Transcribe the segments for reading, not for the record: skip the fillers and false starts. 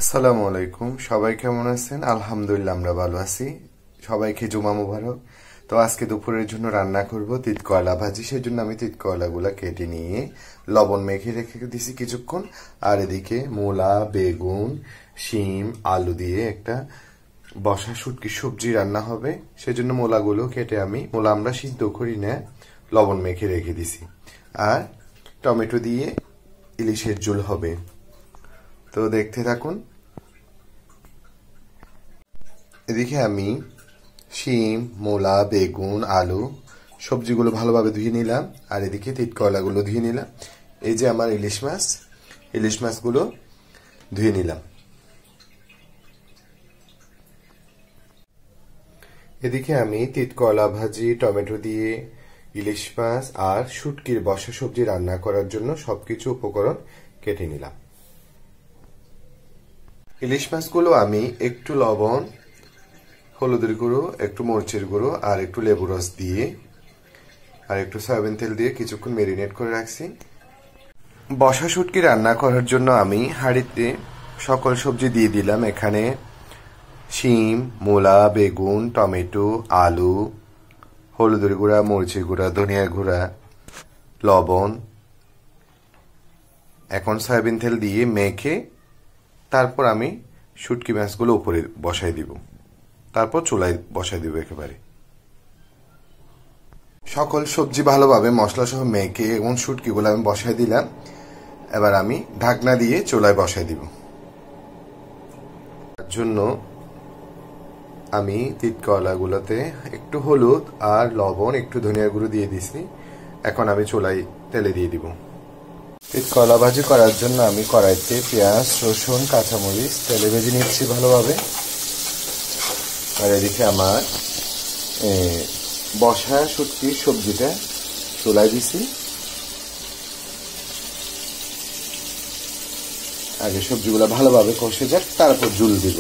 আসসালামু আলাইকুম। সবাই কেমন আছেন? আলহামদুলিল্লাহ আমরা ভালো আছি। সবাইকে জুমা মুবারক। তো আজকে দুপুরের জন্য রান্না করব তিত কয়লা ভাজি। সেজন্য আমি তিত কয়লাগুলা কেটে নিয়ে লবণ মেখে রেখে দিছি কিছুক্ষণ। আর এদিকে মূলা, বেগুন, শিম, আলু দিয়ে একটা বসা শুটকি সবজি রান্না হবে। সেজন্য মূলাগুলো কেটে মূলা আমরা সিদ্ধ করি না, লবণ মেখে রেখে দিছি। আর টমেটো দিয়ে ইলিশের ঝোল হবে। তো দেখতে থাকুন। এদিকে আমি শিম, মূলা, বেগুন, আলু সবজিগুলো ভালোভাবে ধুয়ে নিলাম। আর এদিকে তিত কয়লাগুলো ধুয়ে নিলাম। এই যে আমার ইলিশ মাছগুলো ধুয়ে নিলাম। এদিকে আমি তিত কয়লা ভাজি, টমেটো দিয়ে ইলিশ মাছ আর শুটকির বসা সবজি রান্না করার জন্য সবকিছু উপকরণ কেটে নিলাম। ইলিশ মাছগুলো আমি একটু লবণ, হলুদের গুঁড়ো, একটু মরিচের গুঁড়ো আর একটু লেবু রস দিয়ে আর একটু সয়াবিন তেল দিয়ে কিছুক্ষণ মেরিনেট করে রাখছি। বসা শুটকি রান্না করার জন্য আমি হাঁড়িতে সকল সবজি দিয়ে দিলাম। এখানে শিম, মূলা, বেগুন, টমেটো, আলু, হলুদের গুঁড়া, মরিচের গুঁড়া, ধনিয়ার গুঁড়া, লবণ। এখন সয়াবিন তেল দিয়ে মেখে তারপর আমি শুটকি মাছগুলো উপরে বসাই দিব। তারপর চুলায় বসাই দিব একেবারে। সকল সবজি ভালোভাবে মশলা সহ মেখে এবং শুটকিগুলো আমি বসাই দিলাম। এবার আমি ঢাকনা দিয়ে চুলায় বসাই দিব। তার জন্য আমি তিত কয়লাগুলোতে একটু হলুদ আর লবণ, একটু ধনিয়া গুঁড়ো দিয়ে দিছি। এখন আমি চুলায় তেলে দিয়ে দিব। তিত কয়লা ভাজি করার জন্য আমি কড়াইতে পেঁয়াজ, রসুন, কাঁচামরিচ তেলে ভেজে নিচ্ছি ভালোভাবে। আর এদিকে আমার বসা শুটকির সবজিটা চুলায় দিছি। আগে সবজিগুলো ভালোভাবে কষে যাক, তারপর ঝুল দিব।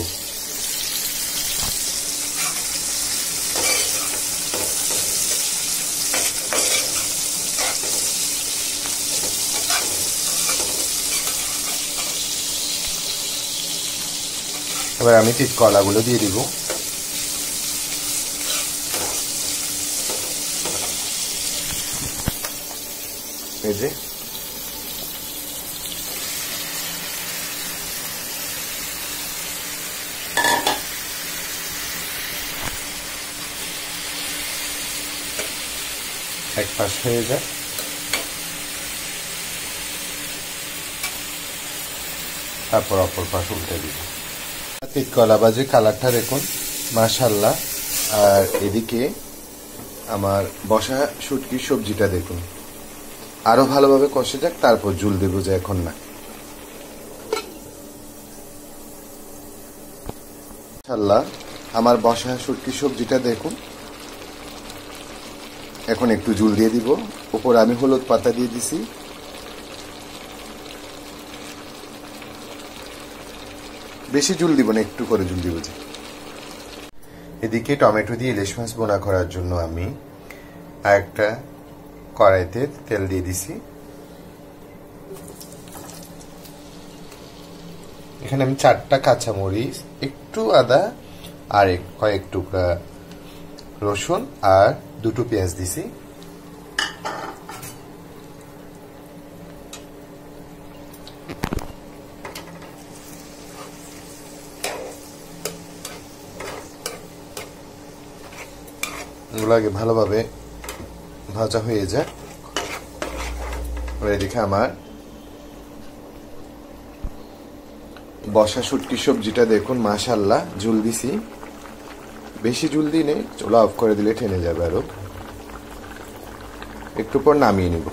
এবার আমি তিত কয়লাগুলো দিয়ে দিব। এই যে এক পাশ হয়ে যায়, তারপর অপর পাশ উল্টে দিব। তিত কয়লা ভাজি কালারটা দেখুন, মাশাআল্লাহ। আর এদিকে আমার বসা শুটকির সবজিটা দেখুন, আরো ভালোভাবে কষে যাক, তারপর ঝুল দেব, যে এখন না। মাশাআল্লাহ, আমার বসা শুটকির সবজিটা দেখুন। এখন একটু ঝুল দিয়ে দিব। উপরে আমি হলুদ পাতা দিয়ে দিছি। বেশি ঝুল দিব না, একটু করে ঝুল দিব। এদিকে টমেটো দিয়ে ইলিশ মাছ বোনা করার জন্য আমি একটা কড়াইতে তেল দিয়ে দিছি। এখানে আমি 4টা কাঁচামরিচ, একটু আদা আর কয়েক টুকরা রসুন আর 2টো পেঁয়াজ দিছি। এগুলোকে ভালোভাবে ভাজা হয়ে যায়। এদিকে আমার বসা শুটকি সবজিটা দেখুন, মাশাআল্লাহ, ঝুল দিছি। বেশি ঝুল দিই নেই, চুলা অফ করে দিলে টেনে যাবে। আরো একটু পর নামিয়ে নিব।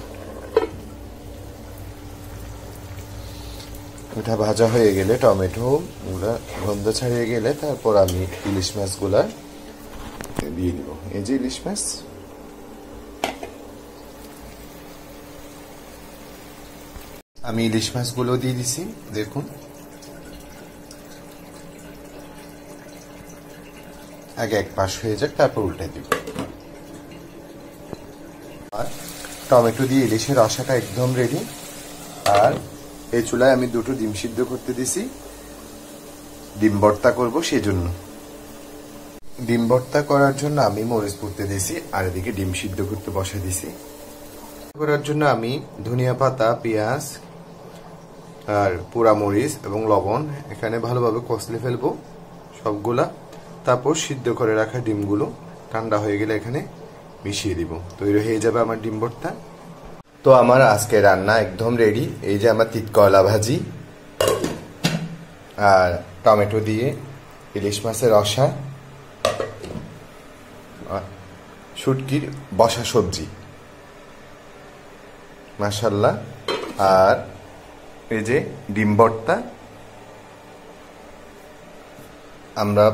এটা ভাজা হয়ে গেলে, টমেটো গুলা গন্ধ ছাড়িয়ে গেলে, তারপর আমি ইলিশ মাছগুলা দিয়ে দিব। এই যে ইলিশ মাছ, আমি ইলিশ মাছগুলো দিয়ে দিছি। দেখুন, আগে এক পাশ হয়ে যাক, তারপর উল্টে দিব। আর টমেটো দিয়ে ইলিশের রসাটা একদম রেডি। আর এই চুলায় আমি 2টো ডিম সিদ্ধ করতে দিছি। ডিম ভর্তা করব সেজন্য। ডিম ভর্তা করার জন্য আমি মরিচ পুড়তে দিয়েছি, আর এদিকে ডিম সিদ্ধ করতে বসে দিছি। করার জন্য আমি ধনিয়া পাতা, পেঁয়াজ আর পোড়া মরিচ এবং লবণ এখানে ভালোভাবে কষলে ফেলবো সবগুলা। তারপর সিদ্ধ করে রাখা ডিমগুলো ঠান্ডা হয়ে গেলে এখানে মিশিয়ে দিব। তৈরি হয়ে যাবে আমার ডিম ভর্তা। তো আমার আজকে রান্না একদম রেডি। এই যে আমার তিত করলা ভাজি আর টমেটো দিয়ে ইলিশ মাছের রসা, শুটকির বসা সবজি, মাশাআল্লাহ। আর এই যে ডিম ভর্তা, আমরা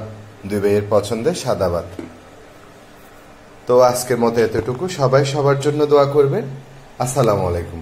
দুই ভাইয়ের পছন্দের সাদা ভাত। তো আজকের মতো এতটুকু। সবাই সবার জন্য দোয়া করবেন। আসসালামু আলাইকুম।